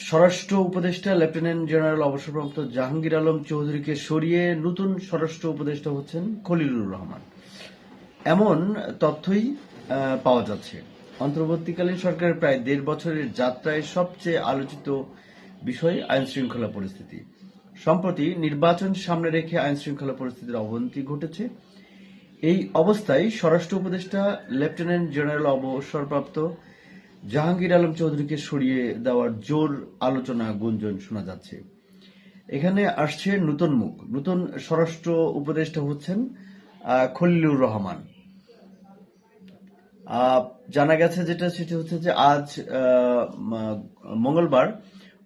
স্বরাষ্ট্র উপদেষ্টা lieutenant general অবসরপ্রাপ্ত জাহাঙ্গীর আলম চৌধুরীকে সরিয়ে নতুন স্বরাষ্ট্র উপদেষ্টা হচ্ছেন খলিলুর রহমান, এমন তথ্যই পাওয়া যাচ্ছে। অন্তর্বর্তীকালীন সরকারের প্রায় ১.৫ বছরের যাত্রায় সবচেয়ে আলোচিত বিষয় আইন শৃঙ্খলা পরিস্থিতি। সম্প্রতি নির্বাচন সামনে রেখে আইন শৃঙ্খলা পরিস্থিতির অবনতি ঘটেছে। এই অবস্থায় স্বরাষ্ট্র উপদেষ্টা লেফটেন্যান্ট জেনারেল অবসরপ্রাপ্ত জাহাঙ্গীর আলম চৌধুরীকে সরিয়ে দেওয়ার জোর আলোচনা গুঞ্জন শোনা যাচ্ছে। এখানে আসছে নতুন মুখ। নতুন স্বরাষ্ট্র উপদেষ্টা হচ্ছেন খলিলুর রহমান। জানা গেছে সেটা হচ্ছে যে আজ মঙ্গলবার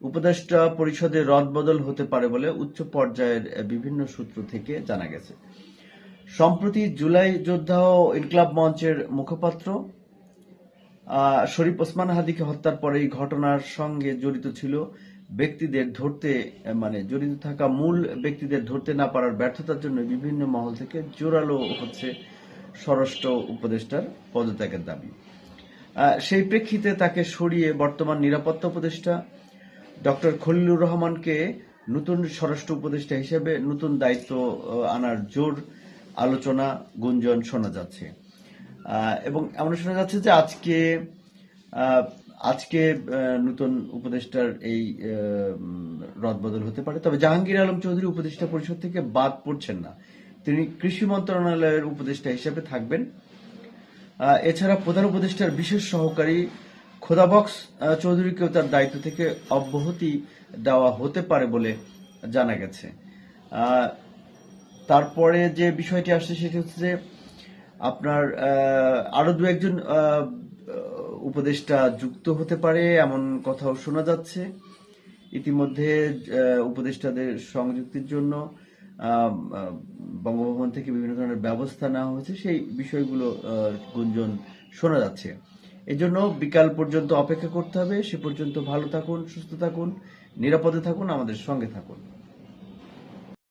উপদেষ্টা পরিষদে রদবদল হতে পারে বলে উচ্চ পর্যায়ের বিভিন্ন সূত্র থেকে জানা গেছে। সম্প্রতি জুলাই যোদ্ধা ও ইনকলাব মঞ্চের মুখপাত্র শরীফ ওসমান হাদিকে হত্যার পরে এই ঘটনার সঙ্গে জড়িত থাকা মূল ব্যক্তিদের ধরতে না পারার ব্যর্থতার জন্য বিভিন্ন মহল থেকে জোরালো হচ্ছে স্বরাষ্ট্র উপদেষ্টার পদত্যাগের দাবি। সেই প্রেক্ষিতে তাকে সরিয়ে বর্তমান নিরাপত্তা উপদেষ্টা ডক্টর খলিলুর রহমানকে নতুন স্বরাষ্ট্র উপদেষ্টা হিসেবে নতুন দায়িত্ব আনার জোর আলোচনা গুঞ্জন শোনা যাচ্ছে। এবং এমন শোনা যাচ্ছে যে আজকে নতুন উপদেষ্টার এই রদবদল হতে পারে। তবে জাহাঙ্গীর আলম চৌধুরী উপদেষ্টা পরিষদ থেকে বাদ পড়ছেন না, তিনি কৃষি মন্ত্রণালয়ের উপদেষ্টা হিসেবে থাকবেন। এছাড়া প্রধান উপদেষ্টার বিশেষ সহকারী খোদাবক্স চৌধুরীকেও তার দায়িত্ব থেকে অব্যাহতি দেওয়া হতে পারে বলে জানা গেছে। তারপরে যে বিষয়টি আসছে সেটি হচ্ছে যে আপনার আরো দু একজন উপদেষ্টা যুক্ত হতে পারে এমন কথাও শোনা যাচ্ছে। ইতিমধ্যে উপদেষ্টাদের সংযুক্তির জন্য বঙ্গভবন থেকে বিভিন্ন ধরনের ব্যবস্থা নেওয়া হয়েছে, সেই বিষয়গুলো গুঞ্জন শোনা যাচ্ছে। এই জন্য বিকাল পর্যন্ত অপেক্ষা করতে হবে। সে পর্যন্ত ভালো থাকুন, সুস্থ থাকুন, নিরাপদে থাকুন, আমাদের সঙ্গে থাকুন।